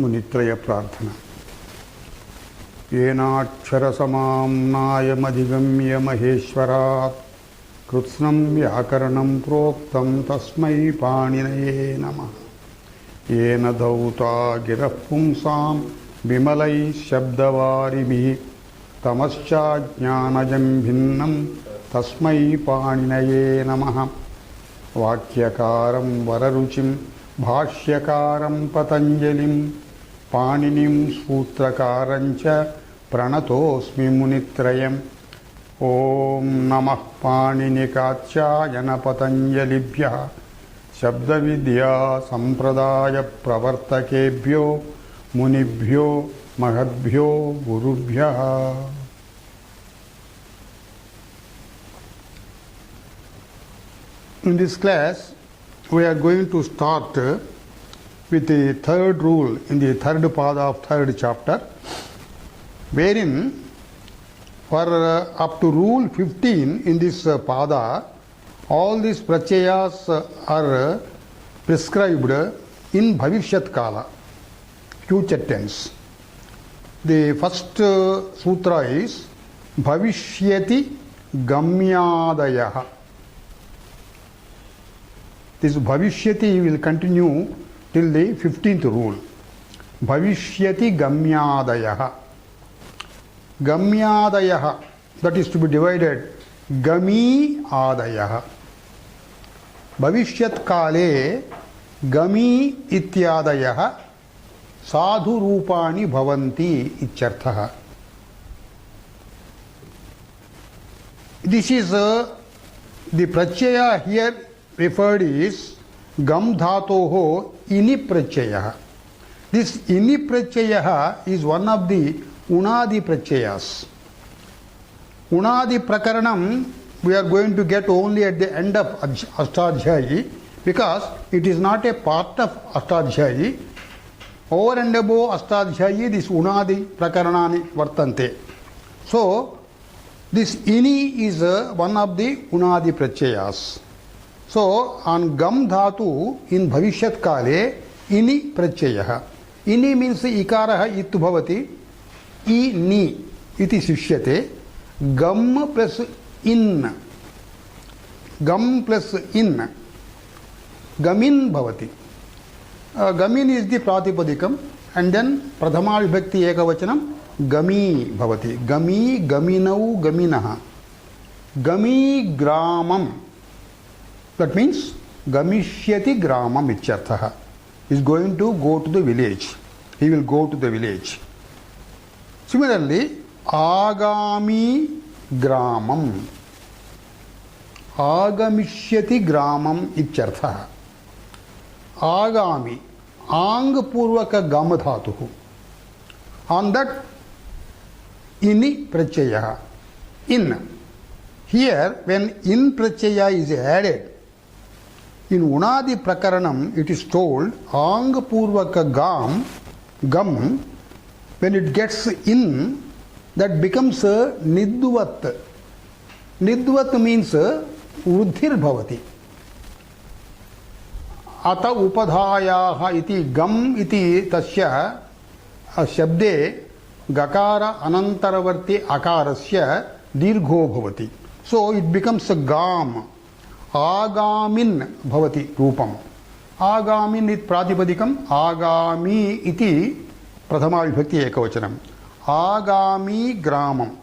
मुनित्रय प्रार्थना। येनाक्षरसमाम्नायमधिगम्य महेश्वरात् कृत्स्नं व्याकरणं प्रोक्तं तस्मै पाणिनये नमः। येन धौता गिरः पुंसां विमलैः शब्दवारिभिः तमश्चाज्ञानजं भिन्नं तस्मै पाणिनये नमः। वाक्यकारं वररुचिं भाष्यकारं पतञ्जलिं पाणिनिं सूत्रकारं च प्रणतोऽस्मि मुनित्रयम्। ॐ नमः पाणिनिकाचार्यन पतञ्जलिभ्यः शब्दविद्या संप्रदाय प्रवर्तकेभ्यो मुनिभ्यो महद्भ्यो गुरुभ्यः। In this class, we are going to start with the third rule in the third pada of third chapter, wherein for up to rule 15 in this pada, all these pratyayas are prescribed in bhavishyat kala, future tense. The first sutra is bhavishyati gamyadayah. This bhavishyati will continue till the 15th rule. Bhavishyati gamyadayah. Gamyadayah, that is to be divided gami adayah. Bhavishyat kale gami ityadayah sadhu rupani bhavanti ityarthah. This is the pratyaya here referred is gam dhatoho ini pratyaya. This ini pratyaya is one of the unadi pratyayas. Unadi prakaranam we are going to get only at the end of Ashtadhyayi, because it is not a part of Ashtadhyayi. Over and above Ashtadhyayi, this unadi prakaranani vartante. So this ini is one of the unadi pratyayas. So on gam dhatu in bhavishyat kale ini pratyayah. Ini means ikaraha itu bhavati, I ni iti sishyate. Gam plus in, gam plus in, gamin bhavati. Gamin is the pratipadikam, and then prathama vibhakti ekavachanam gami bhavati. Gami, gaminau, gaminaha. Gami gramam. That means gamishyati gramam ityarthaha. He is going to go to the village. He will go to the village. Similarly, agami gramam. Agamishyati gramam ityarthaha. Agami, ang purvaka gam dhatuhu. On that ini pratyaya, in. Here, when in pratyaya is added, in unadi prakaranam it is told ang purvaka gam, when it gets in, that becomes nidvat. Nidvat means vruddhir bhavati. Ata upadhayaha iti gam iti tasya shabde gakara anantaravarti akarasya dirgho bhavati. So it becomes a gam. Agamin bhavati rupam. Agamin it pratipadikam. Agami iti prathama vibhakti ekavachanam. Agami gramam.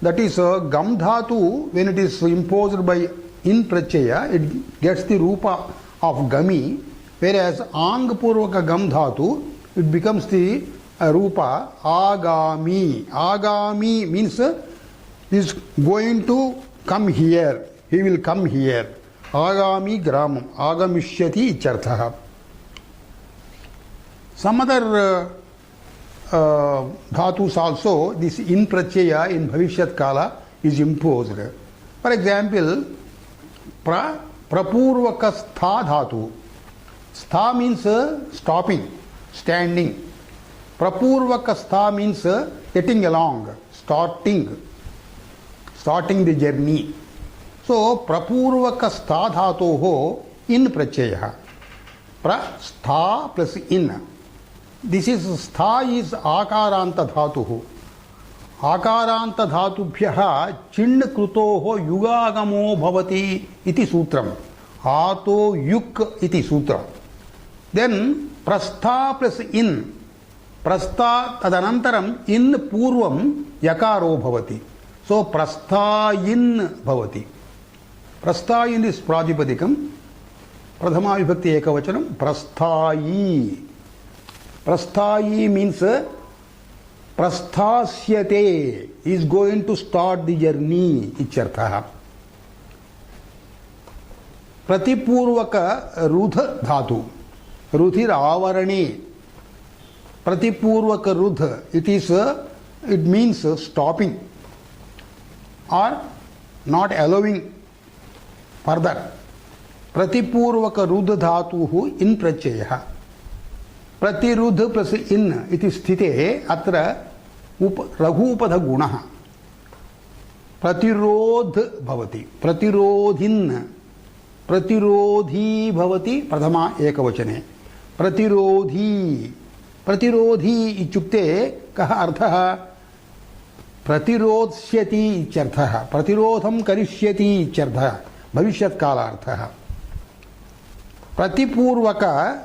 That is gam dhatu, when it is imposed by in pratyaya, it gets the rupa of gami, whereas ang purvaka gam dhatu, it becomes the rupa agami. Agami means he is going to come here. He will come here. Agami gramam. Agamishyati ityarthaha. Some other dhatus also, this in pratyaya in bhavishyat kala is imposed. For example, prapurvaka stha dhatu. Stha means stopping, standing. Prapurvaka stha means getting along, starting the journey. So prapurvaka stha dhatoho in pratyaya. Pra stha plus in. this is stha is akaranta dhatuhu. Akaranta dhatubhyah chin krutoho yugagamo bhavati iti sutram. Ato yuk iti sutra. Then prastha plus in. Prastha tadanantaram in purvam yakaro bhavati. So prasthayin bhavati. Prasthayin is pradipadikam. Pradhama vibhakti ekavachanam prasthayi. Prasthayi means prasthasyate, is going to start the journey ichartha. Pratipurvaka rudha dhatu. Ruthir avarani. Pratipurvaka rudha. It means stopping or not allowing further. Pratipurvaka rudha dhatuhu in pratyayah. Pratirudha plus in iti sthite atra raghupada gunaha. Pratirodh bhavati. Pratirodhin. Pratirodhi bhavati pradhama ekavachane. Pratirodhi. Pratirodhi ichukte kaha arthaha. Pratirodhyati ityarthaha. Pratirodham karishyati ityarthaha. Bhavishyat kala arthaha. Pratipurvaka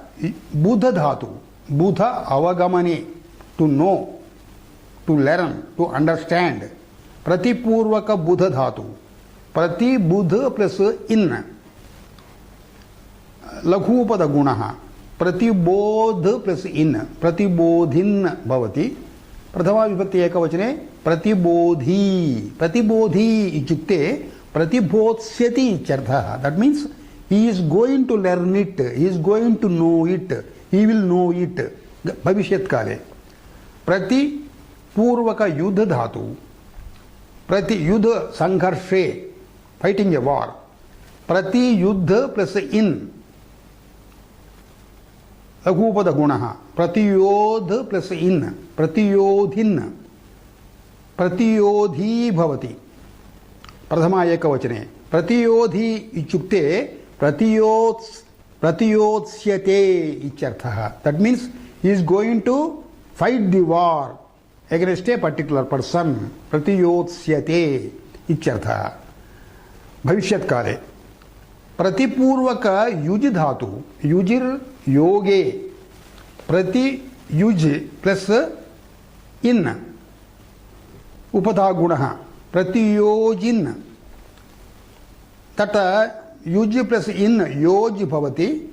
buddha dhatu. Buddha avagamani. To know, to learn, to understand. Pratipurvaka buddha dhatu. Prati buddha plus in. Laghupada gunaha. Pratibodh plus in. Pratibodhin bhavati. Prathama vibhakti ekavachane pratibodhi. Pratibodhi ichukte pratibodhyati ityarthaha. That means he is going to learn it. He is going to know it. He will know it. Bhavishyat kale. Prati purvaka yuddha dhatu. Prati yuddha sangharshe. Fighting a war. Prati yuddha plus in. Laghupada gunaha. Pratiyodh plus in. Pratiyodhin. Pratiyodhi bhavati. Pradhama ekavachane. Pratiyodhi ichukte pratiyodsyate ityarthaha. That means he is going to fight the war against a particular person. Pratiyodsyate ityarthaha. Bhavishyat kale. Pratipurvaka yuj dhatu. Yujir yoge. Prati yuj plus in. Upadha gunaha. Pratiyojin. Tata yuj plus in yoj bhavati.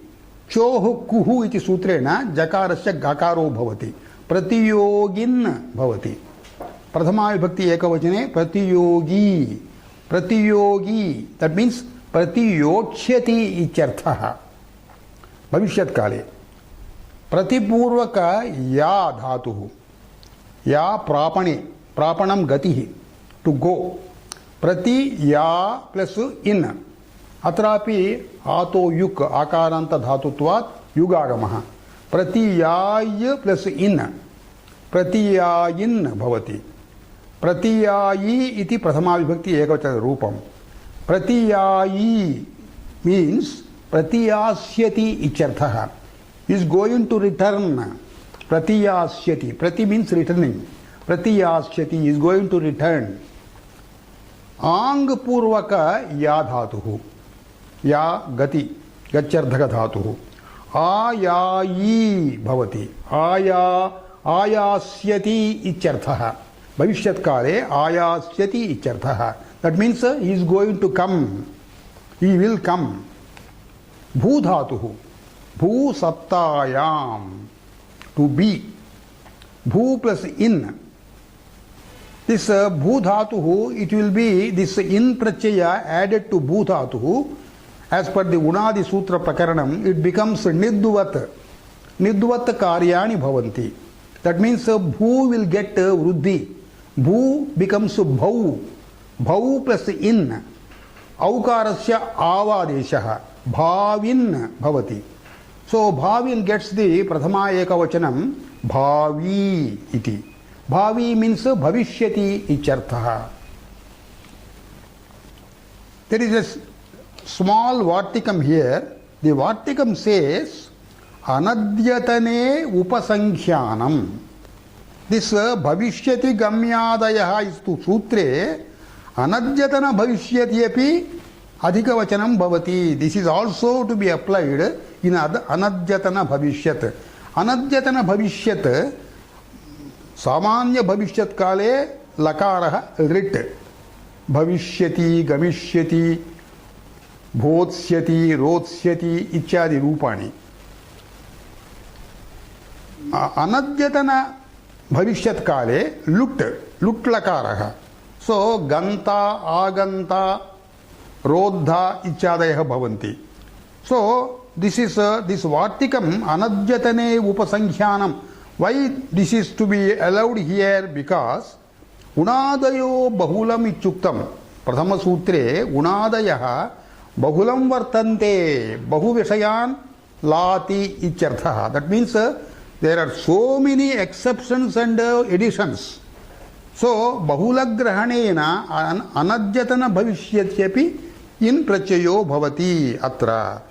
Choh kuhu iti sutrena jakarasya gakaro bhavati. Pratiyogin bhavati. Prathama vibhakti ekavachane pratiyogi. Pratiyogi. That means pratiyochyati ityarthaha. Bhavishyat kale. Pratipurvaka ya dhatuhu. Ya prapane. Prapanam gatihi. To go. Prati ya plus in. Atrapi ato yuk akaranta dhatutvat yugagamaha. Pratiyay plus in. Pratiyayin bhavati. Pratiyayi iti prathama vibhakti ekavachana rupam. Pratiyayi means pratiyasyati ityarthaha. Is going to return. Pratiyasyati. Prati means returning. Pratiyasyati is going to return. Ang purvaka ya dhatuhu. Ya gati. Gachyardhaka dhatuhu. Ayayi bhavati. Ayasyati ityarthaha. Bhavishyat kale ayasyati ityarthaha. That means he is going to come. He will come. Bhu dhatuhu. Bhu sattayam. To be. Bhu plus in. This bhu dhatuhu, it will be this in pratyaya added to bhu dhatuhu. As per the Unadi Sutra Prakaranam, it becomes nidvat. Nidvat karyani bhavanti. That means bhu will get vruddhi. Bhu becomes bhau. Bhau plus in. Aukarasya avadeshaha. Bhavin bhavati. So bhavin gets the prathama ekavachanam bhavi iti. Bhavi means bhavishyati ityarthaha. There is a small vartikam here. The vartikam says anadyatane upasankhyanam. This bhavishyati gamyadaya is to sutre anadyatana bhavishyati api adhikavachanam bhavati. This is also to be applied in anadyatana bhavishyat. Anadyatana bhavishyat samanya bhavishyat kale lakaraha rit. Bhavishyati, gamishyati, bhodsyati, rodsyati ityadi rupani. Anadyatana bhavishyat kale lut lakaraha. So ganta, aganta, rodha ityadayah bhavanti. So this is this vartikam anadyatane upasankhyanam. Why this is to be allowed here? Because unadayo bahulam ichuktam. Prathama sutre unadayah bahulam vartante bahu vishayan lati ichartha. That means there are so many exceptions and additions. So bahulagrahanena anadyatana bhavishyatyapi in prachayo bhavati atra.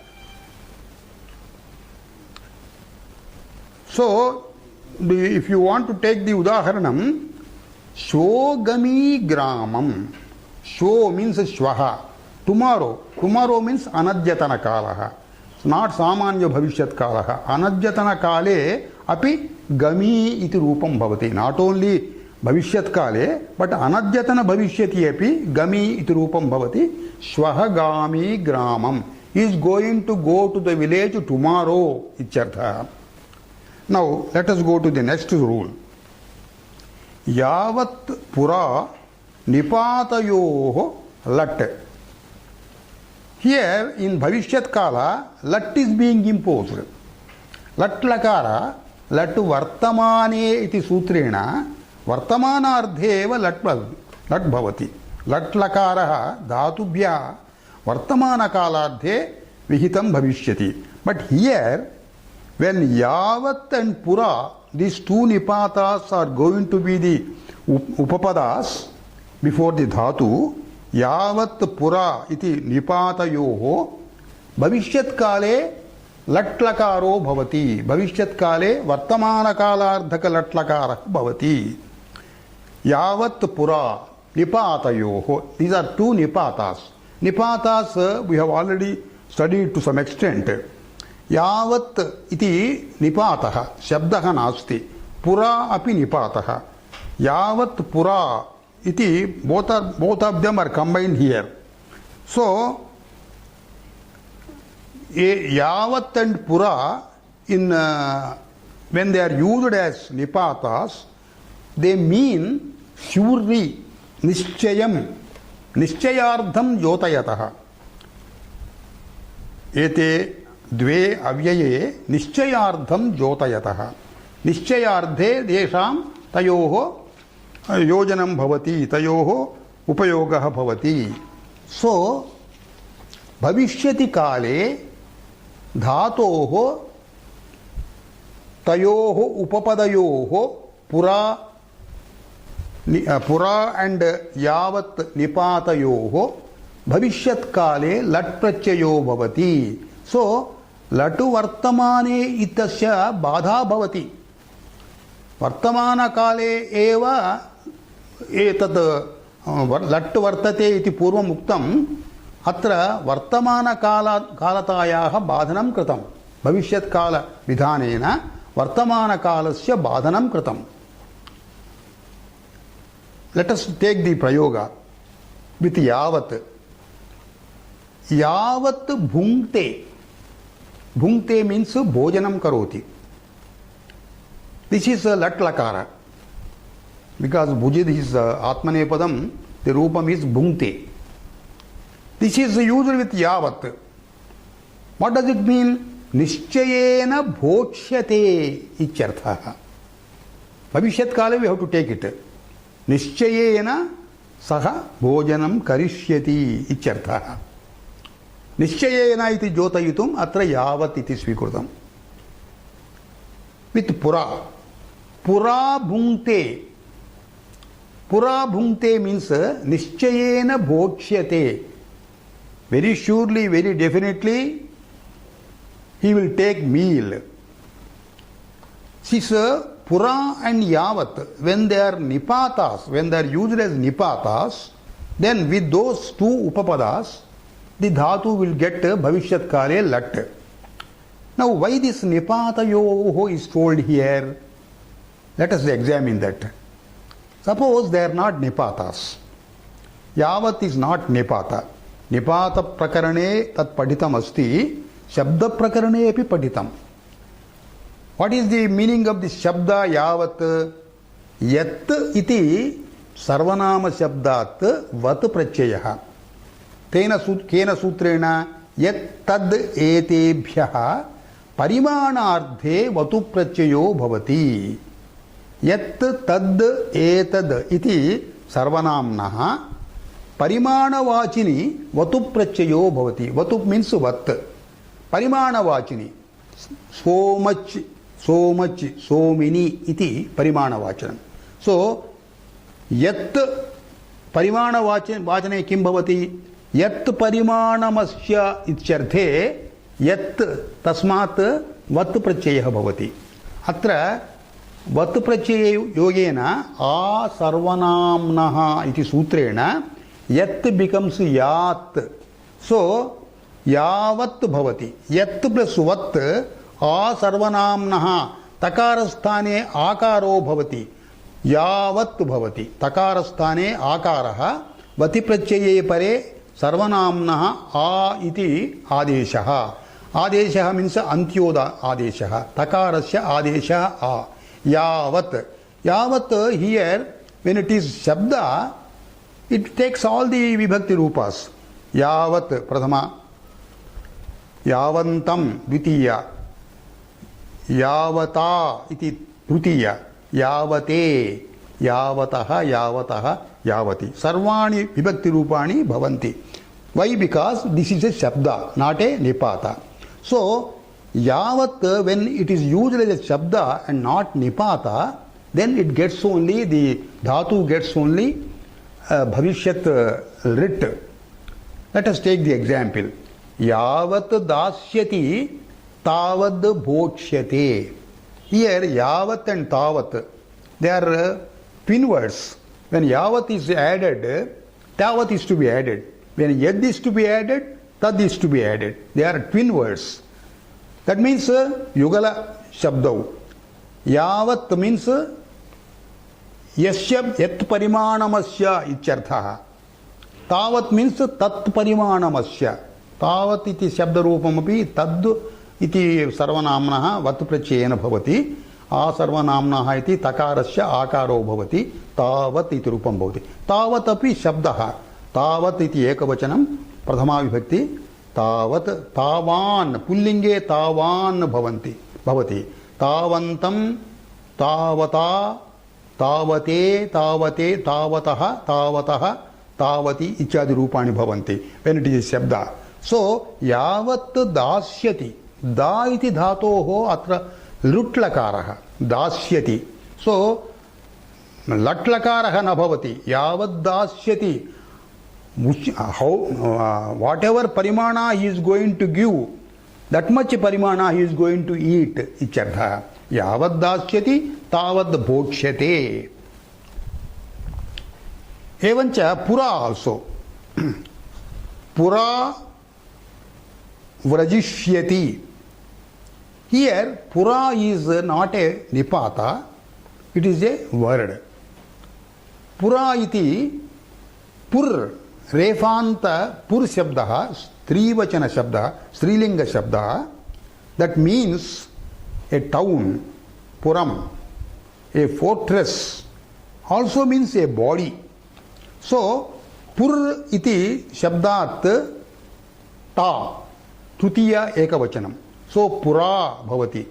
So if you want to take the udaharanam, Shogami gramam. Sho means shvaha. Tomorrow. Tomorrow means anadyatana kalaha. It's not samanya bhavishyat kalaha. Anadyatana kale api gami iti rupam bhavati. Not only bhavishyat kale, but anadyatana bhavishyati api gami iti rupam bhavati. Shvaha gami gramam. He is going to go to the village tomorrow. Ichartha. Now let us go to the next rule. Yavat pura nipatayoho lat. Here in Bhavishyat Kala, lat is being imposed. Lat lakara, lat vartamane iti sutrena, vartamana ardheva lat bhavati. Lat lakara dhatubhya vartamana kaladhe vihitam bhavishyati. But here, when yavat and pura, these two nipatas are going to be the upapadas before the dhatu. Yavat pura iti nipatayoho bhavishyat kale latlakaro bhavati. Bhavishyat kale vartamana kalardhaka latlakara bhavati. Yavat pura nipatayoho. These are two nipatas. Nipatas we have already studied to some extent. Yavat iti nipataha shabdaha nasti. Pura api nipataha. Yavat pura iti both of them are combined here. So yavat and pura in when they are used as nipatas, they mean surely, nischayam, nischayardham jotayataha. Ete द्वे अव्यये निश्चयार्थम ज्योतयतः निश्चयार्थे देशां तयोः योजनं भवति तयोः उपयोगः भवति. सो भविष्यति काले धातोः तयोः उपपदयोः पुरा एंड यावत् निपातयोः भविष्यत् काले लट् प्रत्ययो भवति. सो लटु वर्तमाने इत्यस्य बाधा भवति. वर्तमान काले एव एतत् लट् वर्तते इति पूर्वम् उक्तम्. अत्र वर्तमान कालतायाः बाधनं कृतं. भविष्यत् काल विधानेन वर्तमान कालस्य बाधनं कृतं. Let us take the prayoga with yavat. Yavat bhunkte. Bhunkte means bhojanam karoti. This is a lat lakara. Because bhujid is atmanepadam, the rupam is bhunkte. This is used with yavat. What does it mean? Nischayena bhochyate ichartha. Bhavishyat kale we have to take it. Nischayena saha bhojanam karishyati ichartha. Nischayena iti jotayitum atra yavat iti svikrutam. With pura. Pura bhunkte. Pura bhunkte means nischayena bhochyate. Very surely, very definitely, he will take meal. Since pura and yavat, when they are nipatas, when they are used as nipatas, then with those two upapadas, the dhatu will get bhavishyat kale lat. Now, why this nipatayoho is told here? Let us examine that. Suppose they are not nipatas. Yavat is not nipata. Nipata prakarane tat paditam asti, shabda prakarane api paditam. What is the meaning of this shabda yavat? Yat iti sarvanama shabdat vat prachyaha. Kena sutrena yat tad etebhyaha parimanarthe vatu prachayo bhavati. Yat tad etad iti sarvanamnaha parimanavachini vatu prachayo bhavati. Vatu means vat. Parimanavachini. So much, so much, so many iti parimanavachanam. So, yat parimanavachane kim bhavati? Yat parimanamashya ityarthe yat tasmat vat prachayah bhavati. Atra vat prachaya yogena a sarvanamnaha iti sutrena yat becomes yat. So yavat bhavati. Yat plus vat a sarvanamnaha takarasthane akaro bhavati. Yavat bhavati. Takarasthane akaraha vati prachaye pare sarvanamnaha a iti adeshaha. Adeshaha means antyoda adeshaha. Takarasya adeshaha a. Yavat. Yavat here, when it is shabda, it takes all the vibhakti rupas. Yavat prathama. Yavantam dvitiya. Yavata iti tritiya. Yavate. Yavataha, yavataha, yavati. Sarvani vibhakti rupani bhavanti. Why? Because this is a shabda, not a nipata. So, yavat, when it is used as a shabda and not nipata, then it gets only, the dhatu gets only bhavishyat rit. Let us take the example. Yavat dasyati tavad bhokshyate. Here, yavat and tavat, they are twin words. When yavat is added, tavat is to be added. When yad is to be added, tad is to be added. They are twin words. That means yugala shabdav. Yavat means yasya yat parimanamasya ityarthaha. Tavat means tat parimanamasya. Tavat iti shabda rupamapi tad iti sarvanamnaha vat prachayena bhavati. A sarvanamnaha iti takarasya akaro bhavati. Tavat iti rupam bhavati. Tavat api shabdaha. Tavat iti ekavachanam prathama vibhakti. Tavat tavan pullinge tavan bhavanti bhavati. Tavantam tavata tavate tavate tavataha tavataha tavati ityadi rupani bhavanti when it is shabda. So yavat dasyati da iti dhatoho atra lutlakaraha dasyati. So latlakaraha na bhavati. Yavat dasyati. Whatever parimana he is going to give, that much parimana he is going to eat. Ichartha. Yavad dasyati tavad bhokshyate. Evancha pura also. Pura vrajishyati. Here pura is not a nipata, it is a word. Pura iti pur. Refanta pur shabdaha, strivachana shabda, strilinga shabda, that means a town, puram, a fortress, also means a body. So, pur iti shabdat ta, tutiya ekavachanam. So, pura bhavati.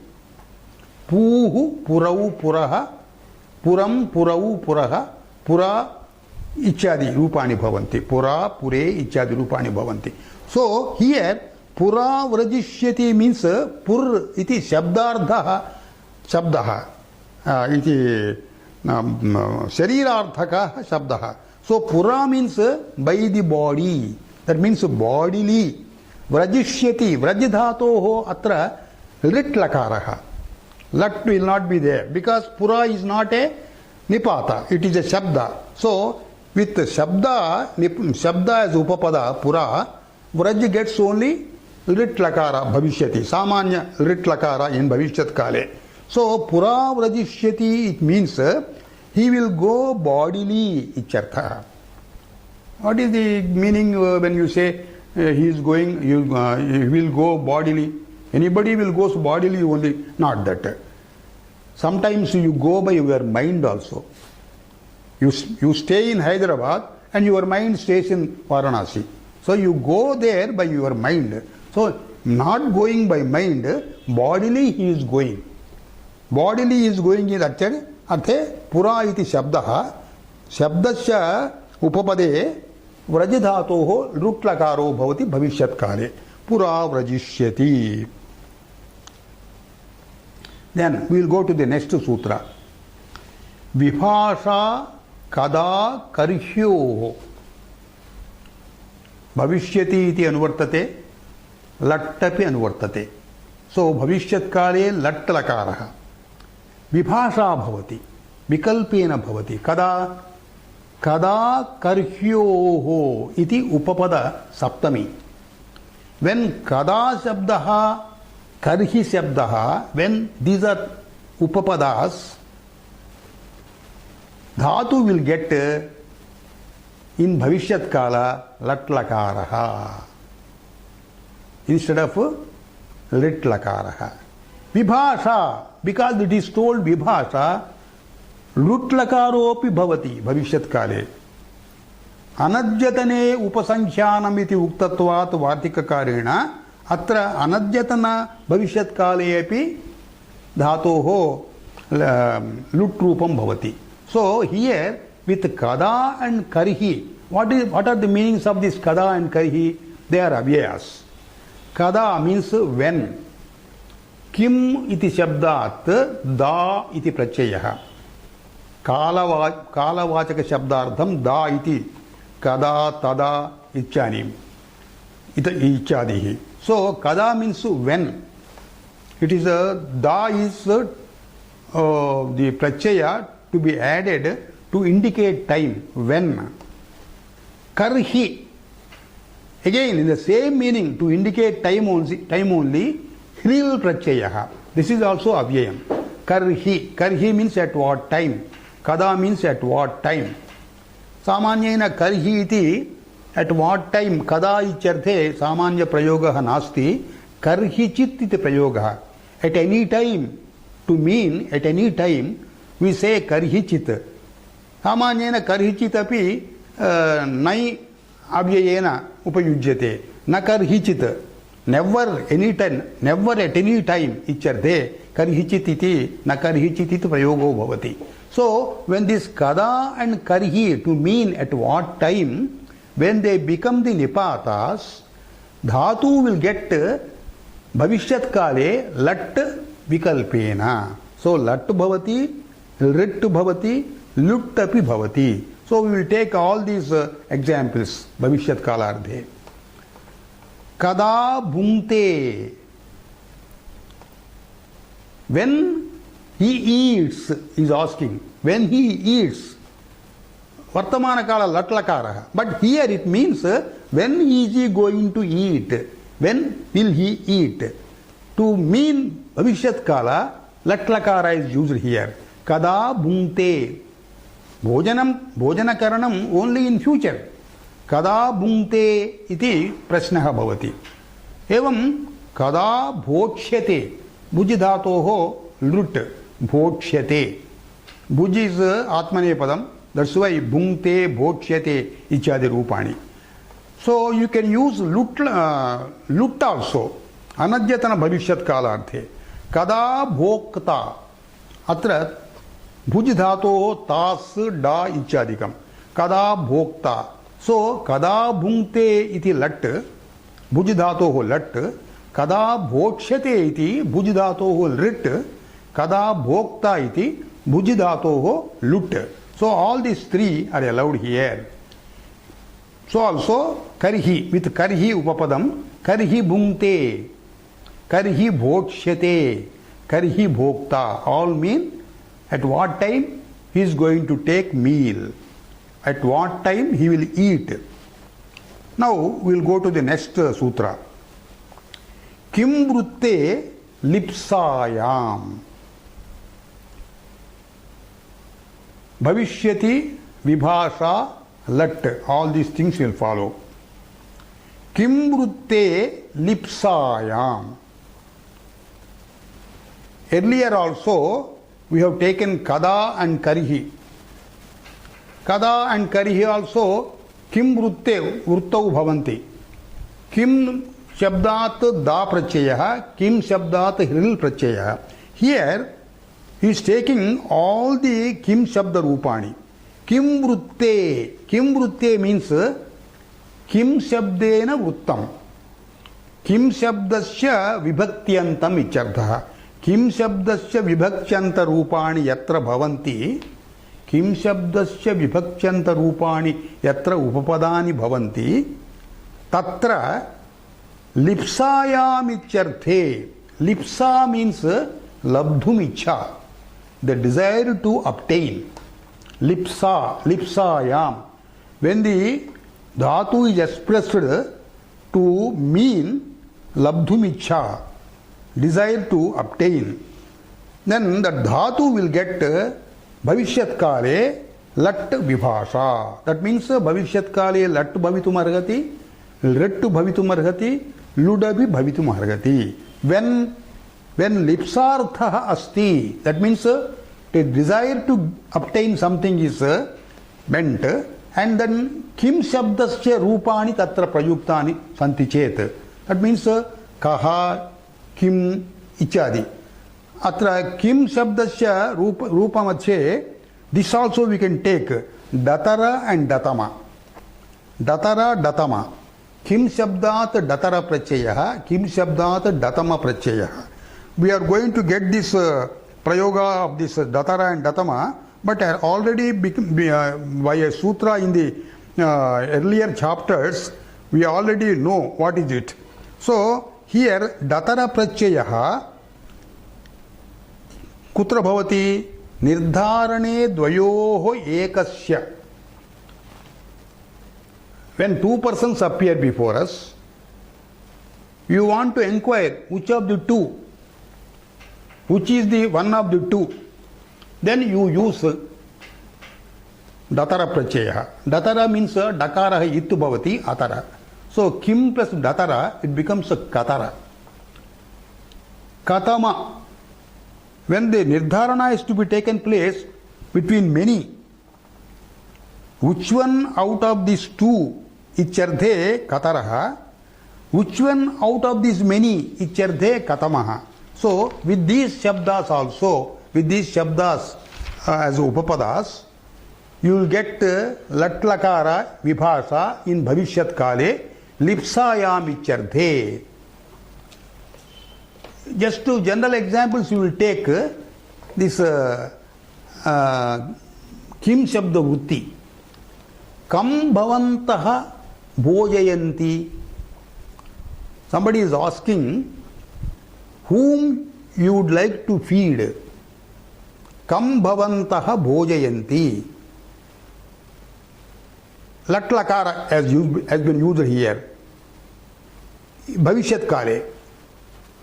Puhu purau puraha, puram purau puraha, pura ichadi rupani bhavanti. Pura, pure, ichadi rupani bhavanti. So here pura vrajishyati means pur iti shabdardha shabdaha iti sharirarthaka shabdaha. So pura means by the body. That means bodily. Vrajishyati vrajidhatoho atra lit lakaraha. Lat will not be there because pura is not a nipata, it is a shabda. So with shabda as upapada pura, vraj gets only rit lakara bhavishyati, samanya rit lakara in bhavishyat kale. So pura vrajishyati, it means he will go bodily, ichartha. What is the meaning when you say he is going, he will go bodily? Anybody will go bodily only, not that. Sometimes you go by your mind also. You stay in Hyderabad and your mind stays in Varanasi. So you go there by your mind. So not going by mind, bodily he is going. Bodily is going in arthe pura iti shabdaha, shabdasya upapade vrajidhatoho rutlakaro bhavati bhavishyat kale pura vrajishyati. Then we will go to the next sutra. Vibhasha kada karhyo bhavishyati iti anuvartate, lattapi anuvartate. So bhavishyat kale lat lakaraha. Vibhasha bhavati, vikalpena bhavati. Kada karhyoho iti upapada saptami. When kada shabdaha, karhi shabdaha, when these are upapadas, dhatu will get in bhavishyat kala lat lakaraha instead of lit lakaraha. Vibhasha, because it is told vibhasha, lut lakaropi bhavati bhavishyat kale. Anadjatane upasankhyanam iti uktatvat vartikakarena atra anadjatana bhavishyat kale api dhatoho lut rupam bhavati. So here with kada and karhi, what are the meanings of this kada and karhi? They are avyayas. Kada means when. Kim iti shabdat da iti prachayaha. Kalavachaka shabdardham da iti kada tada ichyanim ichadihi. So kada means when. It is da is the prachaya to be added to indicate time, when. Karhi, again in the same meaning, to indicate time only, hril prachayaha. This is also avyayam. Karhi means at what time. Kada means at what time. Samanyena karhi iti, at what time. Kada icharthe samanya prayogaha nasti, karhi chit iti prayogaha. At any time, to mean at any time, we say karhi chit. Samanyena karhi chit api nai avyayena upayujyate. Na karhi chit. Never at any time icharthe karhi chit iti na karhi chit iti prayogo bhavati. So when this kada and karhi to mean at what time, when they become the nipatas, dhatu will get bhavishyat kale lat vikalpena. So lat bhavati, rit bhavati, lut api bhavati. So we will take all these examples bhavishyat kalardhe. Kada bhungte, when he eats, he is asking, when he eats, vartamana kala lat lakara. But here it means when is he going to eat, when will he eat. To mean bhavishyat kala, lat lakara is used here. Kada bhungte, bhojana karanam only in future. Kada bhungte iti prashnaha bhavati. Evam kada bhokshyate, bhuji dhatoho lut, bhokshyate. Bhuj is atmane padam, that's why bhungte, bhokshyate ichadi rupani. So you can use lut also, anadhyatana bhavishyat kalarthe. Kada bhokta, atra bhuj dhatoho tas da ichadikam. Kada bhokta. So, kada bhungte iti lat, bhuj dhatoho lat, kada bhokshyate iti bhuj dhatoho rit, kada bhokta iti bhuj dhatoho lut. So, all these three are allowed here. So, also karhi, with karhi upapadam, karhi bhungte, karhi bhokshyate, Karhi bhokta. All mean at what time he is going to take meal. At what time he will eat. Now we will go to the next sutra. Kim vrutte lipsayam. Bhavishyati, vibhasha, lat. All these things will follow. Kim vrutte lipsayam. Earlier also we have taken kada and karihi. Kada and karihi also kim vrutte vruttau bhavanti. Kim shabdat da prachayah, kim shabdat hril prachayah. Here he is taking all the kim shabda rupani. Kim vrutte. Kim vrutte means kim shabdena vruttam. Kim shabdasya vibhakyantam ichartha. Kim shabdasya vibhaktyanta rupani yatra bhavanti. Kim shabdasya vibhaktyanta rupani yatra upapadani bhavanti. Tatra lipsayam icharthe. Lipsa means labdhum ichha. The desire to obtain. Lipsa, lipsayam. When the dhatu is expressed to mean labdhum ichha, desire to obtain, then the dhatu will get bhavishyat kale lat vibhasha. That means bhavishyat kale lat bhavitum arhati, rettu bhavitum arhati, ludabi bhavitum arhati. When lipsartha asti, that means the desire to obtain something is meant, and then kim shabdasya rupani tatra prayuktani santi chet. That means kaha, kim, ichadi. Atra kim shabdasya rupa madhye, this also we can take datara and datama. Datara, datama. Kim shabdat datara prachayah, kim shabdat datama prachayah. We are going to get this prayoga of this datara and datama, but already by a sutra in the earlier chapters, we already know what is it. So here datara prachayah kutra bhavati nirdharane dvayoho ekasya. When two persons appear before us, you want to inquire which of the two, which is the one of the two. Then you use datara prachaya. Datara means dakara itu bhavati atara. So kim plus datara, it becomes katara. Katama. When the nirdharana is to be taken place between many, which one out of these two icharthe kataraha, which one out of these many icharthe katamaha. So with these shabdas also, with these shabdas as upapadas, you will get latlakara vibhasa in bhavishyat kale lipsayam icharthe. Just to general examples, you will take this kim shabda vrutti. Kam bhavantaha bhojayanti. Somebody is asking whom you would like to feed. Kam bhavantaha bhojayanti. Latlakara has been used here. Bhavishyat kale.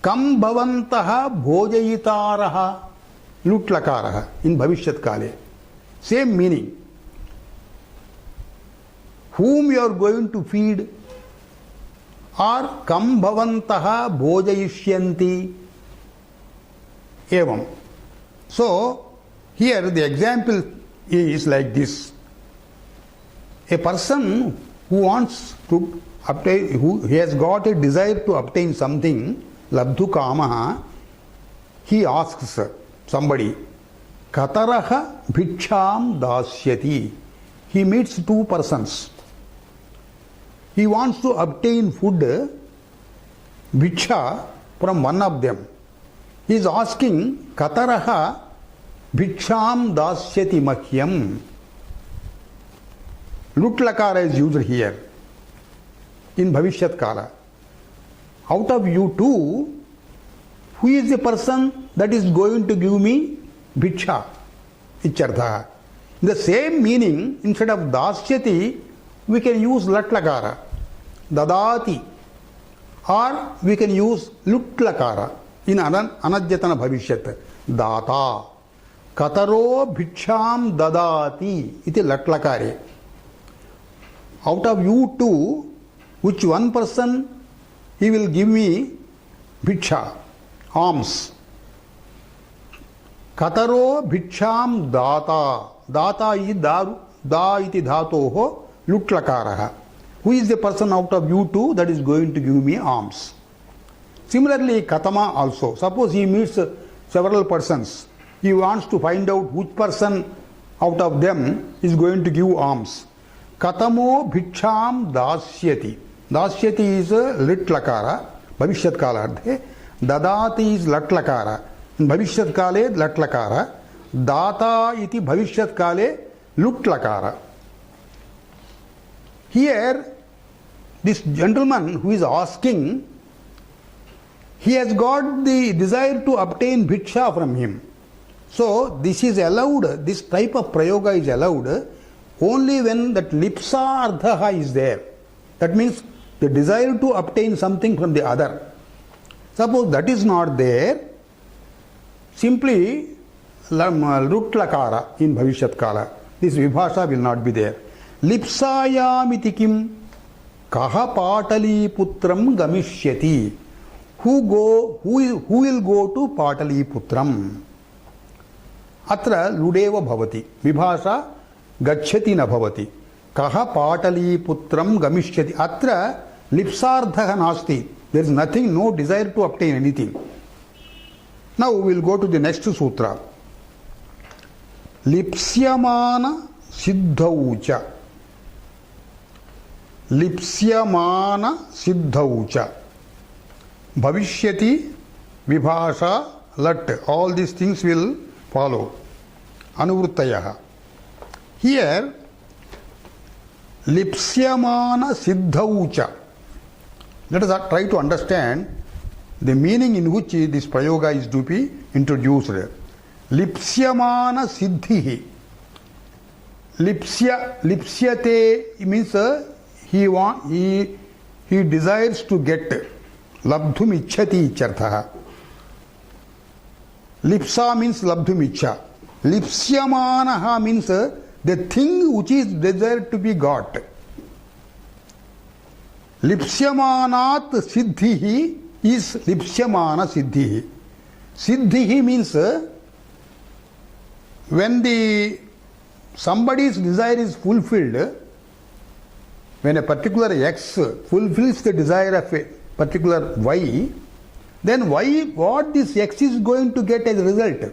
Kam bhavantaha bhojayitaraha lutlakaraha in bhavishyat kale. Same meaning. Whom you are going to feed, or kam bhavantaha bhojayishyanti. Evam. So here the example is like this. A person who wants to obtain, who has got a desire to obtain something, labdhu kamaha, he asks somebody, kataraha bhiksham dasyati. He meets two persons. He wants to obtain food, bhiksha, from one of them. He is asking, kataraha bhiksham dasyati mahyam. Lutlakara is used here in bhavishyat kala. Out of you two, who is the person that is going to give me bhiksha? Ichartha. In the same meaning, instead of dasyati, we can use latlakara, dadati, or we can use lutlakara in anajyatana bhavishyat, data. Kataro bhiksham dadati iti latlakare. Out of you two, which one person he will give me bhiksha, alms. Kataro bhiksham data. Data is da iti dhatoho lutlakaraha. Who is the person out of you two that is going to give me alms? Similarly, katama also. Suppose he meets several persons. He wants to find out which person out of them is going to give alms. Katamo bhiksham dasyati. Dasyati is litlakara, bhavishyat kalardhe. Dadati is latlakara. In bhavishyat kale latlakara. Data iti bhavishyat kale lutlakara. Here, this gentleman who is asking, he has got the desire to obtain bhiksha from him. So, this is allowed, this type of prayoga is allowed only when that lipsa ardhaha is there. That means the desire to obtain something from the other. Suppose that is not there, simply lutlakara in bhavishyat kala. This vibhasha will not be there. Lipsayamiti kim kaha patali putram gamishyati. Who will go to patali putram? Atra ludeva bhavati. Vibhasha gachyati na bhavati. Kaha patali putram gamishyati. Atra lipsardhaha nasti. There is nothing, no desire to obtain anything. Now we will go to the next sutra. Lipsyamana siddhaucha. Lipsyamana siddhaucha. Bhavishyati, vibhasha, lat. All these things will follow. Anuvruttayaha. Here, lipsyamana siddhaucha. Let us try to understand the meaning in which this prayoga is to be introduced. Lipsyamana siddhihi. Lipsyate means he desires to get. Labdhum ichhati icharthaha. Lipsa means labdhum ichha. Lipsyamanaha means the thing which is desired to be got. Lipsyamanat siddhihi is lipsyamana siddhihi. Siddhihi means when somebody's desire is fulfilled, when a particular X fulfills the desire of a particular Y, then what this X is going to get as a result?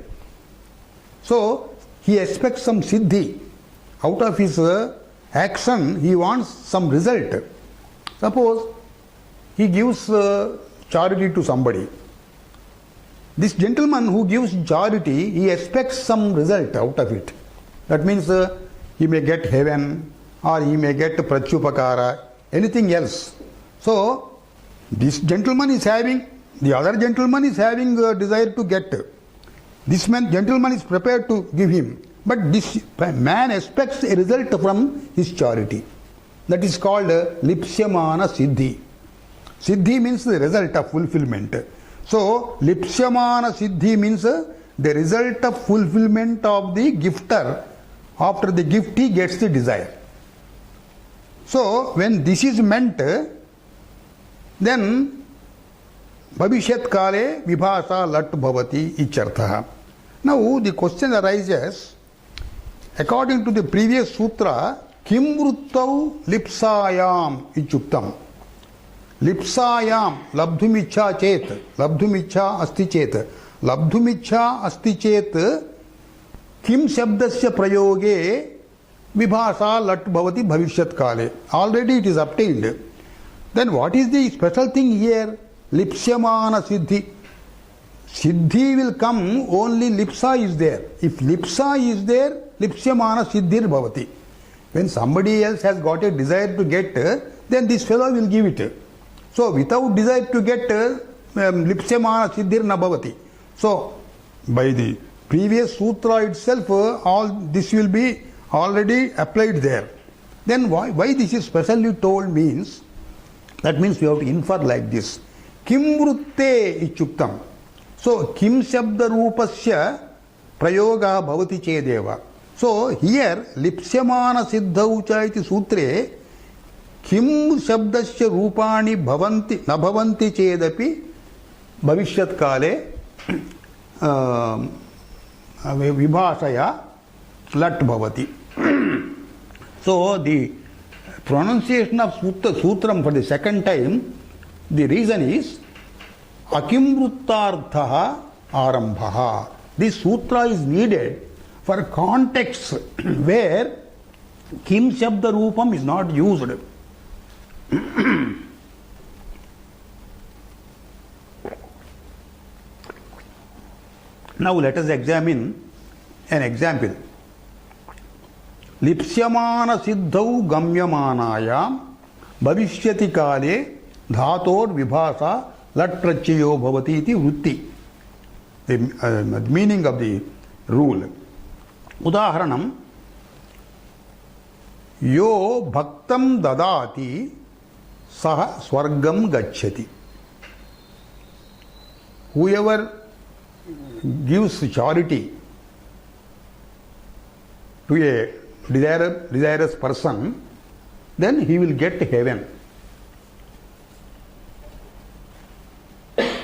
So, he expects some siddhi. Out of his action, he wants some result. Suppose he gives charity to somebody. This gentleman who gives charity, he expects some result out of it. That means he may get heaven or he may get pratyupakara, anything else. So, this gentleman is having, the other gentleman is having a desire to get. This gentleman is prepared to give him. But this man expects a result from his charity. That is called lipsyamana siddhi. Siddhi means the result of fulfillment. So, lipsyamana siddhi means the result of fulfillment of the gifter. After the gift, he gets the desire. So, when this is meant, then bhavishyat kale vibhasa lat bhavati icharthaha. Now, the question arises, according to the previous sutra, kim vruttau lipsayam ichuktam. Lipsayam labdhumicha chet, labdhumicha asti chet, labdhumicha asti chet, kim shabdasya prayoge vibhasa lat bhavati bhavishyat kale. Already it is obtained. Then what is the special thing here? Lipsyamana siddhi. Siddhi will come only lipsa is there. If lipsa is there, lipsyamana siddhir bhavati. When somebody else has got a desire to get, then this fellow will give it. So without desire to get, lipsyamana siddhir na bhavati. So, by the previous sutra itself, all this will be already applied there. Then why this is specially told means, that means we have to infer like this. Kim vrutte ichuktam. So, kim shabda rupasya prayoga bhavati chedeva. So, here, lipsyamana siddhaucha iti sutre, kim shabdasya rupani bhavanti, na bhavanti chedapi, bhavishyat kale, vibhasaya lat bhavati. So the pronunciation of sutram for the second time, the reason is akimvruttartha arambhaha. This sutra is needed for contexts where kim shabda rupam is not used. Now let us examine an example. Lipsyamana siddhau gamyamanayam bhavishyati kale dhator vibhasa lat prachayo bhavati iti vrutti. The meaning of the rule. Udaharanam, yo bhaktam dadati saha swargam gacchati. Whoever gives charity to a desirous person, then he will get heaven.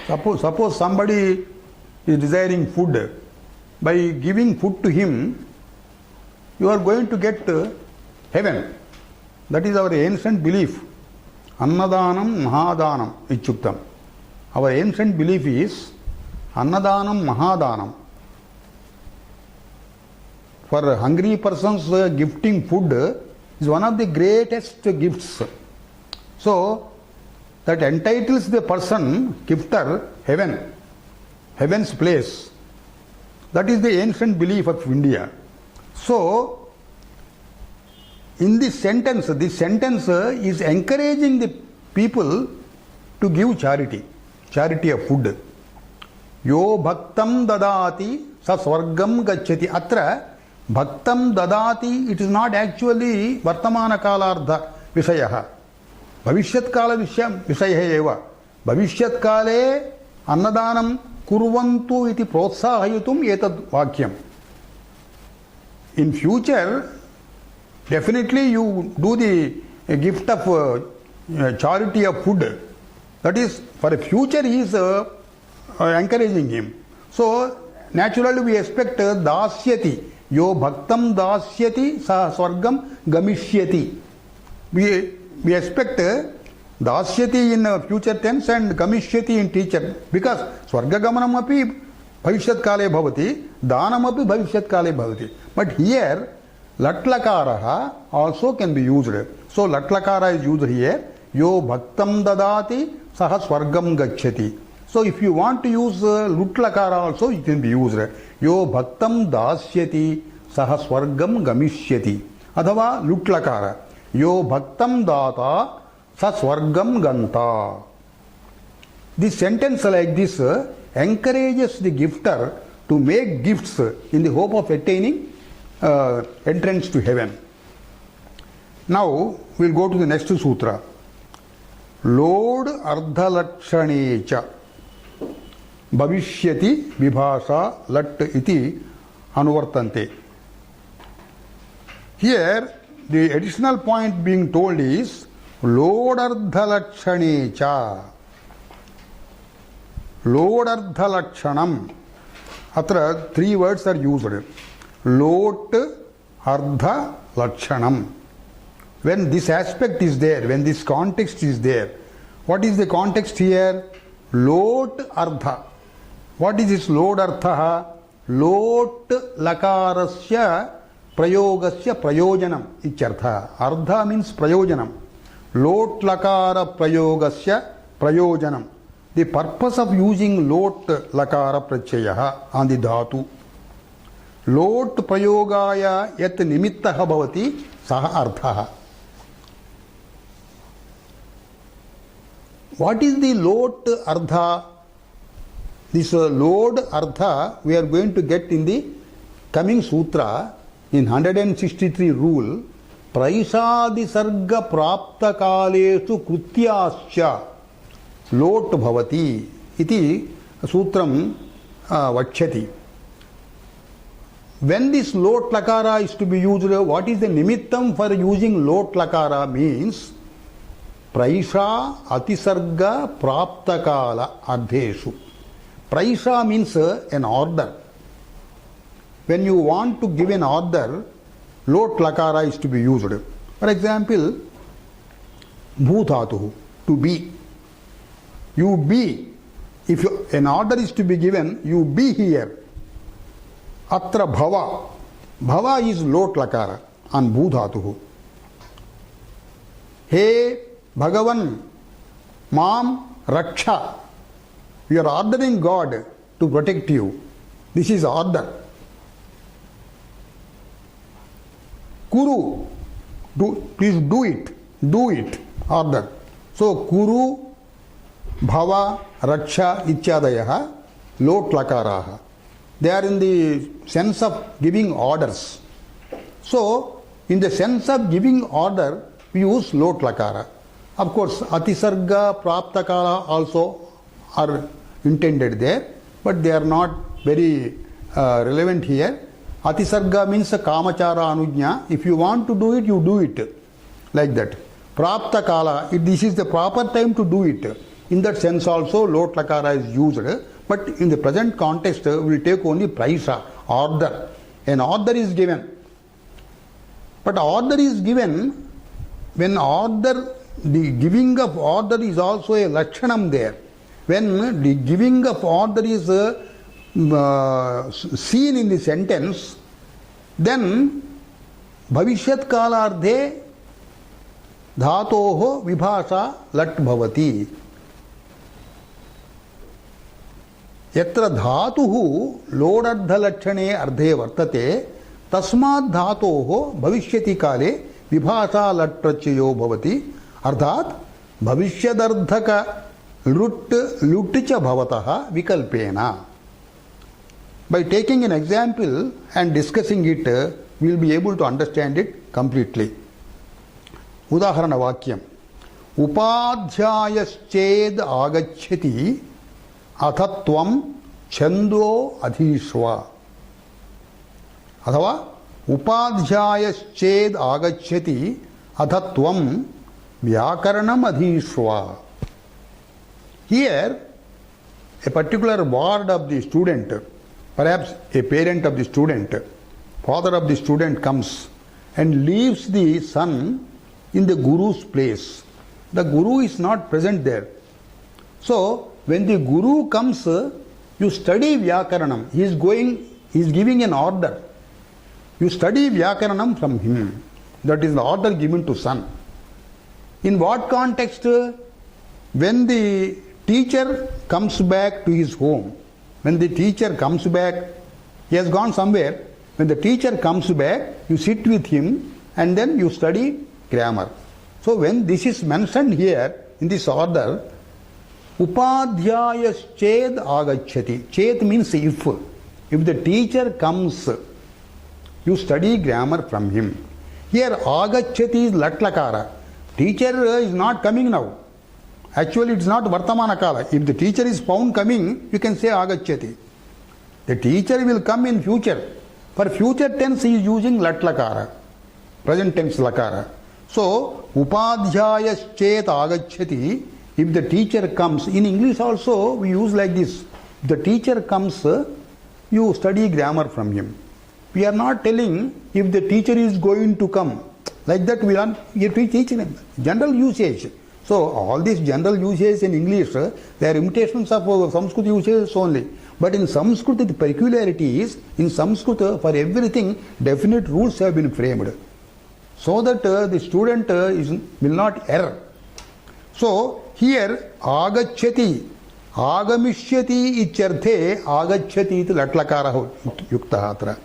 Suppose somebody is desiring food. By giving food to him, you are going to get heaven. That is our ancient belief. Annadanam Mahadanam Ichuktam. Our ancient belief is Annadanam Mahadanam. For hungry persons, gifting food is one of the greatest gifts. So, that entitles the person, gifter, heaven, heaven's place. That is the ancient belief of India. So, in this sentence is encouraging the people to give charity of food. Yo bhaktam dadati sa swargam gacchati. Atra bhaktam dadati, it is not actually vartamana kalardha vishayaha. Bhavishyat kala vishaya eva. Bhavishyat kale annadanam kurvantu iti protsahayitum etad vakyam. In future, definitely you do the gift of charity of food. That is, for the future he is encouraging him. So, naturally we expect dasyati. Yo bhaktam dasyati sa swargam gamishyati. We expect dasyati in future tense and gamishyati in teacher, because swarga gamanam api bhavishyat kale bhavati, danam api bhavishyat kale bhavati. But here latlakaraha also can be used. So latlakara is used here. Yo bhaktam dadati saha swargam gacchati. So if you want to use lutlakara also, it can be used. Yo bhaktam dasyati saha swargam gamishyati. Adhava lutlakara. Yo bhaktam data sa swargam ganta. This sentence like this encourages the gifter to make gifts in the hope of attaining entrance to heaven. Now we will go to the next sutra. Lod ardhalakshanecha bhavishyati vibhasa lat iti anuvartante. Here the additional point being told is Lod ardhalakshanecha. Lod ardhalakshanam. Atra three words are used. Lot ardha lakshanam. When this aspect is there, when this context is there, what is the context here? Lot ardha. What is this Lod artha? Lot lakarasya prayogasya prayojanam ichartha. Ardha means prayojanam. Lot lakara prayogasya prayojanam. The purpose of using lot lakara prachayaha on the dhatu. Lot prayogaya yat nimittaha bhavati saha arthaha. What is the lot ardha This load artha we are going to get in the coming sutra in 163 rule. Praisadi sarga prapta kalesu krutyascha lot bhavati iti sutram vachyati. When this lot lakara is to be used, what is the nimittam for using lot lakara means praisha atisarga praptakala ardheshu. Praisha means an order. When you want to give an order, lot lakara is to be used. For example, bhutatu, to be. You be. If an order is to be given, you be here. Atra bhava. Bhava is lot lakara on bhutatu. Hey Bhagavan, Mam Raksha. You are ordering God to protect you. This is order. Kuru, please do it. Do it. Order. So Kuru, Bhava, Raksha, Ichadayaha, lot lakaraha. They are in the sense of giving orders. So, in the sense of giving order, we use lot lakara. Of course, atisarga, praptakala also are intended there, but they are not very relevant here. Atisarga means kamachara anujna. If you want to do it, you do it. Like that. Praptakala, this is the proper time to do it. In that sense also, lot lakara is used. But in the present context, we will take only praisa, order. An order is given. But order is given when order, the giving of order is also a lakshanam there. When the giving of order is seen in the sentence, then bhavishyat kalardhe dhatoho vibhasa lat bhavati. Yatra dhatuhu lodardhalakshane ardhe vartate tasmad dhatoho bhavishyati kale vibhasa lat prachayo bhavati. Ardhat bhavishyadardhaka lutcha bhavataha vikalpena. By taking an example and discussing it, we will be able to understand it completely. Udaharana vakyam. Upadhyayasched agachyati athatvam chando adhishva. Athava upadhyayasched agachyati athatvam vyakaranam adhishva. Here, a particular ward of the student, perhaps a parent of the student, father of the student comes and leaves the son in the guru's place. The guru is not present there. So, when the guru comes, you study Vyakaranam. He is giving an order. You study Vyakaranam from him. That is the order given to son. In what context? When the teacher comes back to his home, when the teacher comes back, he has gone somewhere. When the teacher comes back, you sit with him and then you study grammar. So when this is mentioned here in this order, upadhyayasched agachyati. Chet means if. If the teacher comes, you study grammar from him. Here agachyati is latlakara. Teacher is not coming now. Actually, it is not Vartamana Kala. If the teacher is found coming, you can say Agachyati. The teacher will come in future. For future tense, he is using Lat Lakara, present tense Lakara. So, Upadhyayaschet Agachyati, if the teacher comes, in English also we use like this. If the teacher comes, you study grammar from him. We are not telling if the teacher is going to come. Like that we are teaching him. General usage. So, all these general usages in English, they are imitations of Sanskrit usages only. But in Sanskrit, the peculiarity is, in Sanskrit, for everything, definite rules have been framed. So that the student will not err. So, here, agachyati, agamishyati icharthe, agachyati iti latlakara yukta atra.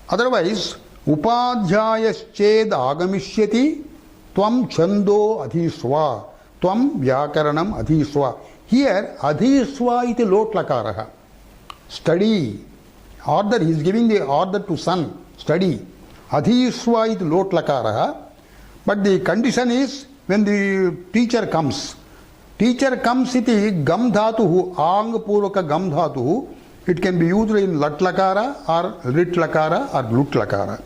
Otherwise, upadhyayasched agamishyati, Tvam chando adhishva, tvam vyakaranam adhishva. Here, adhisva iti lot lakaraha. Study. Order, he is giving the order to son. Study. Adhisva iti lot lakaraha. But the condition is when the teacher comes. Teacher comes iti gam dhatuhu, ang purvaka gam dhatuhu. It can be used in lat lakara or rit lakara or lut lakara.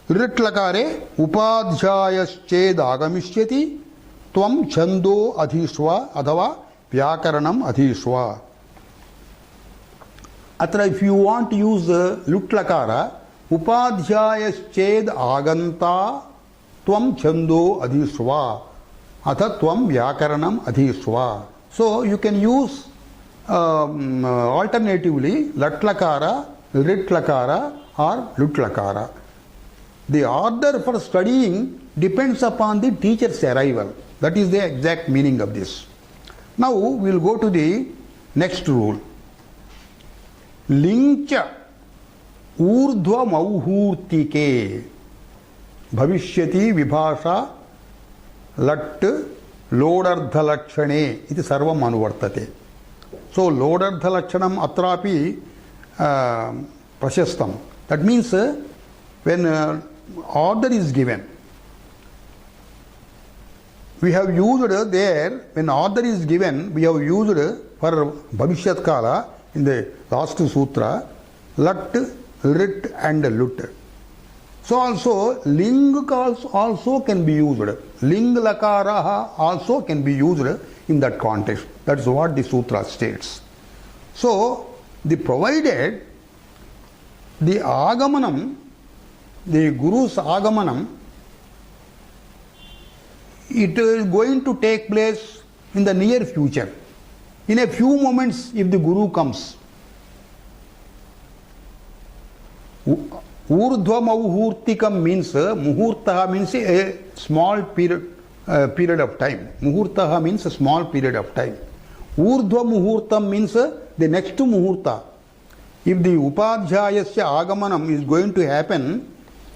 Rit lakare upadhyayas-ched agamishyati tvam chando adhisva adhava vyakaranam adhisva. Atra, if you want to use lut lakara, upadhyayas-ched aganta tvam chando adhisva atha tvam vyakaranam adhisva. So you can use alternatively lat lakara, rit lakara or lut lakara. The order for studying depends upon the teacher's arrival. That is the exact meaning of this. Now we will go to the next rule. Lincha urdhva mauhurtike bhavishyati vibhasha lat lodardha lakshane iti sarvam anuvartate. So lodardha lakshanam atrapi prashastam. That means when order is given, we have used there, when order is given, we have used for bhavishyat kala in the last sutra, lat, rit and lut. So also ling also can be used. Ling lakara also can be used in that context. That is what the sutra states. So the provided the agamanam, the Guru's agamanam, it is going to take place in the near future. In a few moments, if the Guru comes, urdhva muhurtikam means, muhurtaha means a small period of time. Muhurtaha means a small period of time. Urdhva muhurtam means the next muhurta. If the upadhyayasya agamanam is going to happen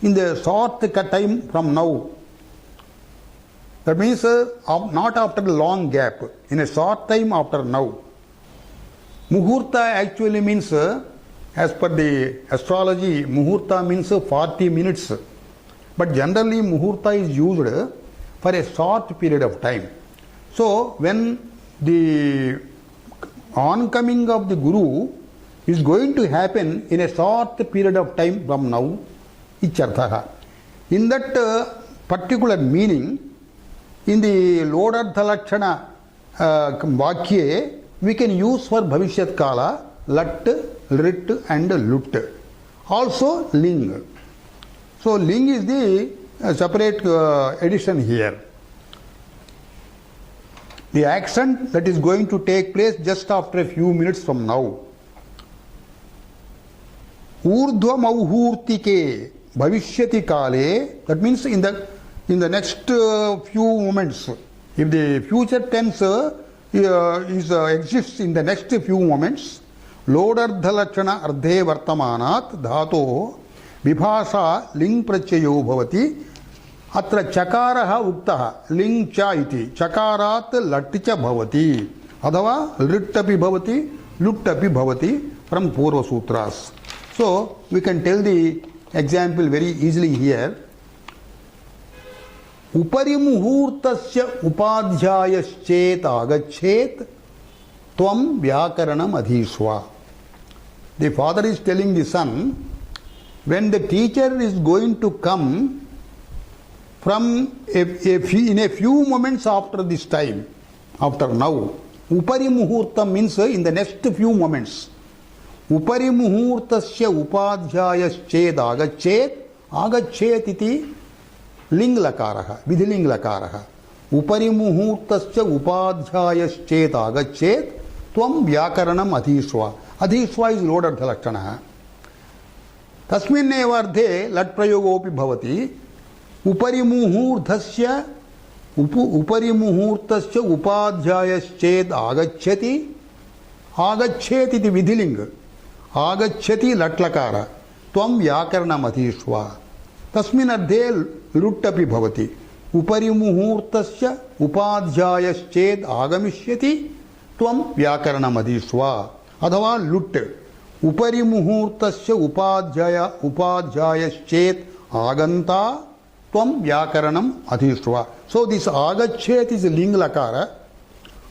in the short time from now, that means not after a long gap, in a short time after now. Muhurta actually means, as per the astrology, muhurta means 40 minutes. But generally muhurta is used for a short period of time. So when the oncoming of the Guru is going to happen in a short period of time from now, icharthaha. In that particular meaning, in the lodardha lakshana vakye, we can use for bhavishyat kala lat, rit and lut. Also ling. So ling is the separate addition here. The action that is going to take place just after a few minutes from now. Urdhva mauhurtike bhavishyati kale, that means in the next few moments. If the future tense exists in the next few moments, lodardha lakshana ardhe vartamanat dhato vibhasa ling prachayo bhavati. Atra chakaraha uktaha ling cha iti chakarat latticha bhavati adhava rittapi bhavati luttapi bhavati from Purva Sutras. So we can tell the example very easily here. Upari muhurtasya upadhyayas-chet agachet tvam vyakaranam adhisva. The father is telling the son, when the teacher is going to come from in a few moments after this time, after now, upari muhurtam means in the next few moments. Upari muhurtasya upadhyayas-chet agachet iti ling lakaraha, vidhiling lakaraha. Upari muhurtasya upadhyayas-chet agachet tvam vyakaranam adhisva. Adhisva is lodardha lakshana. Tasmin eva ardhe lat prayogopi bhavati. Upari muhurtasya upadhyayas-chet agacchati. Agachet iti vidhiling. Agacchati lat lakara. Tvam vyakaranam adhisva. Tasmin ardhe luttapi bhavati. Upari muhurtasya upadhyayas-chet agamishyati त्वं व्याकरणमधीष्वा अथवा लुट् उपरि मुहूर्तस्य उपाध्यायश्चेत् आगन्ता त्वं व्याकरणम् अधीष्वा. So this agachet is ling lakara,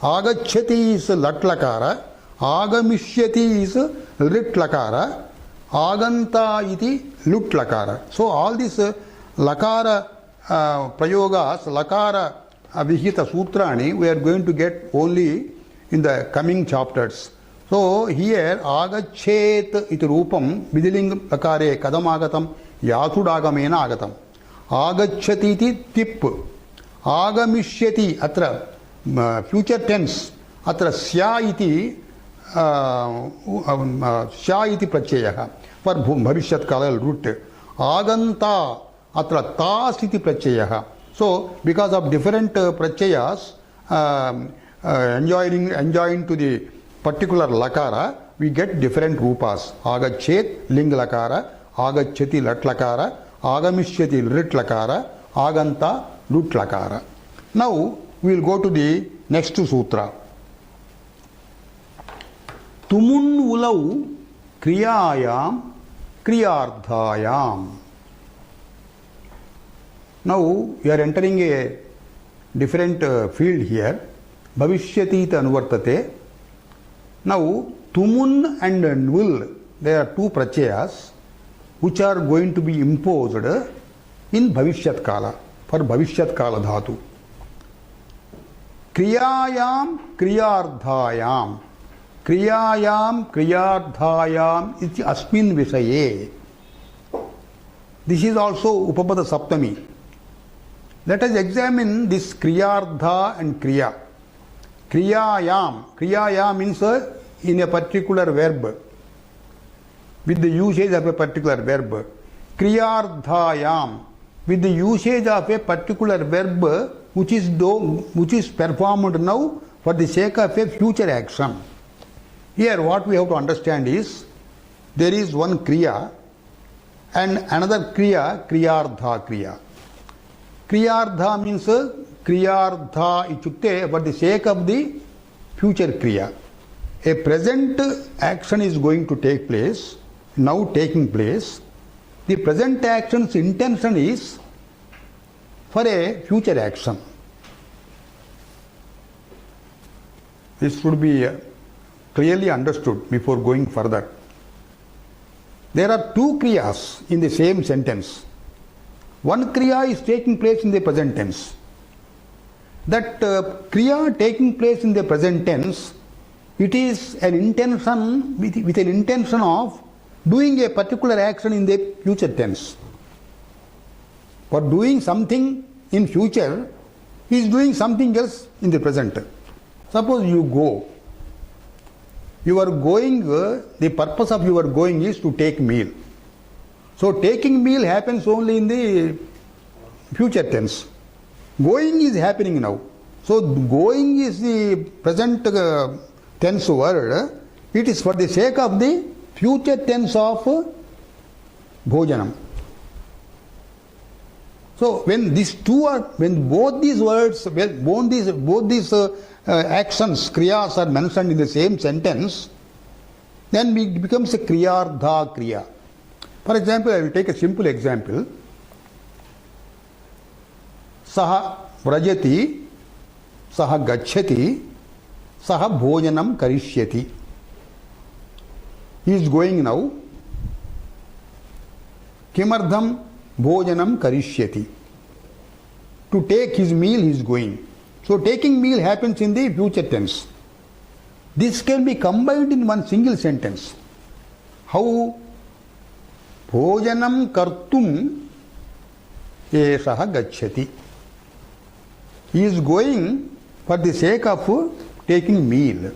agachati is lat lakara, agamishyati is rit lakara, aganta iti lut lakara. So all these lakara prayogas, lakara vihita sutrani, we are going to get only in the coming chapters. So here agachet iti rupam vidiling lakare kadam agatam yasudagamena agatam. Agachati iti tip, agamishyati atra future tense, atra sya iti prachyaha for bhavishyat kala root. Aganta atra tas iti prachyaha. So because of different prachayas enjoined to the particular lakara, we get different rupas. Agachet ling lakara, agachati lat lakara, agamishyati rit lakara, aganta lut lakara. Now we will go to the next sutra. Tumun ulau kriyayam kriyardhayam. Now we are entering a different field here. Bhavishyati anuvartate. Now tumun and nul, there are two prachayas which are going to be imposed in bhavishyat kala, for bhavishyat kala dhatu. Kriyayam kriyardhayam. Kriyayam kriyardhayam iti asmin visaye. This is also upapada saptami. Let us examine this kriyardha and kriya. Kriyayam. Kriyayam means in a particular verb, with the usage of a particular verb. Kriyardhayam, with the usage of a particular verb which is performed now for the sake of a future action. Here what we have to understand is, there is one kriya and another kriya, kriyardha kriya. Kriyardha means kriyardha ichukte, for the sake of the future kriya. A present action is going to take place, now taking place. The present action's intention is for a future action. This should be clearly understood before going further. There are two kriyas in the same sentence. One kriya is taking place in the present tense. That kriya taking place in the present tense, it is an intention with an intention of doing a particular action in the future tense. For doing something in future, he is doing something else in the present. Suppose you go. You are going, the purpose of your going is to take meal. So taking meal happens only in the future tense. Going is happening now. So going is the present tense word. It is for the sake of the future tense of bhojanam. So when both these words, both these actions, kriyas are mentioned in the same sentence, then it becomes a kriyardha kriya. For example, I will take a simple example. Saha vrajati, saha gacchati, saha bhojanam karishyati. He is going now. Kimardham bhojanam karishyati. To take his meal, he is going. So taking meal happens in the future tense. This can be combined in one single sentence. How? Bhojanam kartum esaha gacchati. He is going for the sake of taking meal.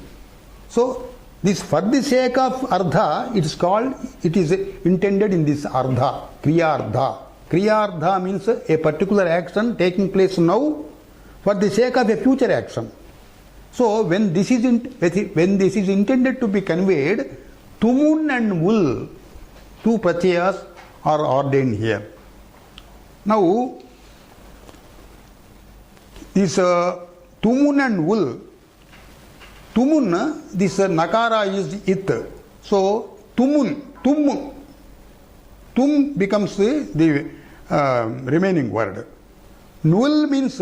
So this for the sake of ardha, it is intended in this ardha, kriyardha. Kriyardha means a particular action taking place now for the sake of a future action. So when this is intended to be conveyed, tumun and vul, two pratyayas are ordained here. Now this tumun and vul, Tumun, this nakara is it. So tumun, tum becomes the remaining word. Nul means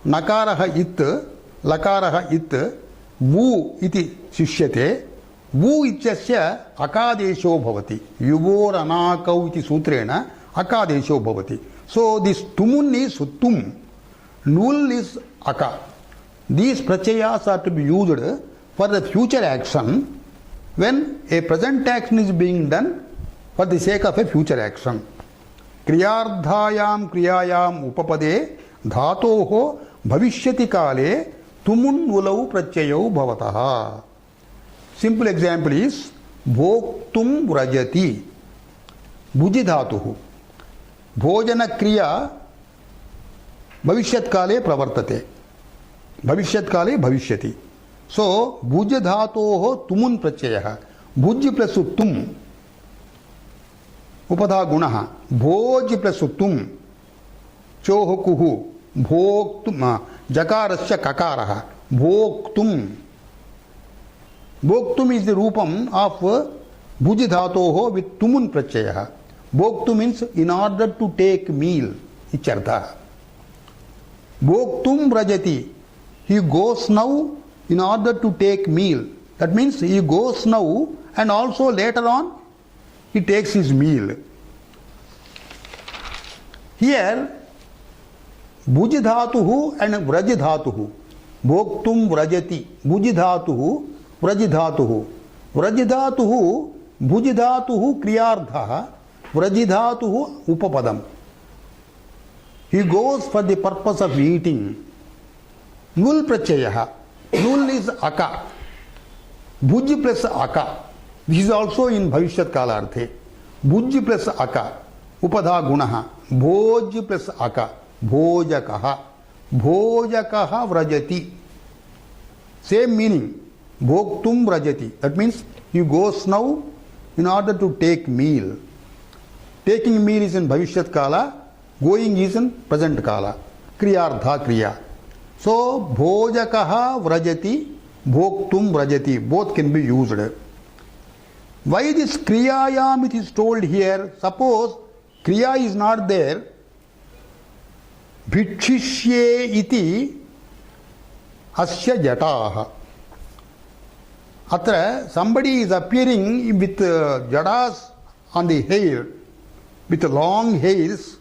nakaraha it, lakaraha it, vu iti shishyate, vu ityasya akadesho bhavati. Yuvor anakau iti sutrena akadesho bhavati. So this tumun is tum, nul is aka. These pratyayas are to be used for the future action when a present action is being done for the sake of a future action. Kriyardhayam kriyayam upapade dhatoho bhavishyati kale tumun nulau pratyayau bhavataha. Simple example is bhoktum vrajati bhuji dhatuhu. Bhojana kriya bhavishyat kale pravartate. Bhavishyat kale bhavishyati. So bhuj dhatoho tumun pratyayah. Bhuj plus tum upadha gunaha. Bhoj plus tum chohokuhu. Bhoktum jakarasya kakaraha. Bhoktum. Bhoktum is the rupam of bhuj dhatoho with tumun pratyayah. Bhoktum means in order to take meal. Ichartha. Bhoktum vrajati. He goes now in order to take meal. That means he goes now and also later on he takes his meal. Here bhuj dhatuhu and vraj dhatuhu. Bhoktum vrajati. Bhuj dhatuhu, vraj dhatuhu. Vraj dhatuhu, bhuj dhatuhu kriyardha, vraj dhatuhu upapadam. He goes for the purpose of eating. Nul pratyayah. Nul is aka. Bhuj plus aka. This is also in bhavishyat kalarthe. Bhuj plus aka. Upadha gunaha. Bhoj plus aka. Bhojakaha. Bhojakaha vrajati. Same meaning. Bhoktum vrajati. That means he goes now in order to take meal. Taking meal is in bhavishyat kala. Going is in present kala. Kriyardha kriya. So, bhojakaha vrajati, bhoktum vrajati, both can be used. Why this kriyayam it is told here? Suppose kriya is not there, bhikshishye iti asya jataha. Atra, somebody is appearing with jadas on the hair, with long hairs,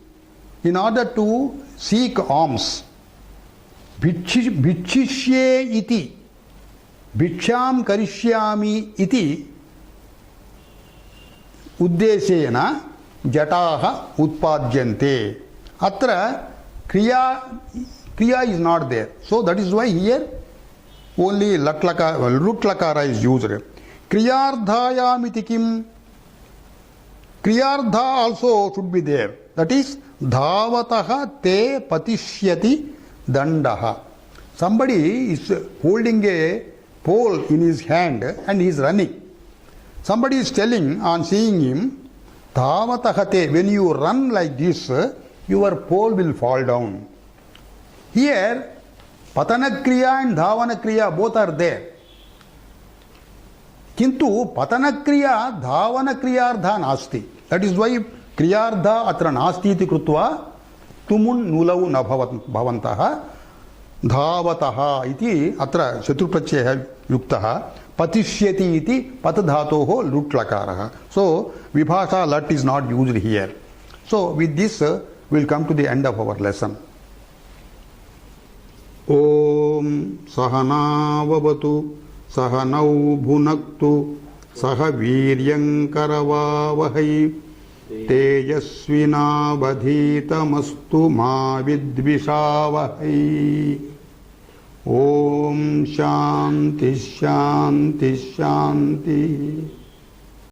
in order to seek alms. Bhikshishye iti bhiksham karishyami iti uddeshena jataha utpadyante. Atra kriya is not there. So that is why here only lut lakara is used. Kriyardhayam iti kim. Kriyardha also should be there. That is dhavataha te patishyati dandaha. Somebody is holding a pole in his hand and he is running. Somebody is telling on seeing him, dhavatahate, when you run like this, your pole will fall down. Here, patanakriya and dhavanakriya both are there. Kintu patanakriya dhavanakriyaardha nasti. That is why kriyardha atra nasti iti krutva tumun nulau na bhavantaha dhavataha iti atra shatrupachya yuktaha patishyati iti patadhatoho lutlakaraha. So vibhasa lut is not used here. So with this we will come to the end of our lesson. Om sahanavavatu sahanau bhunaktu sahaviryam karavavahai तेजस्विनावधीतमस्तु मा विद्विषावहै. ओम शांति शांति शांति.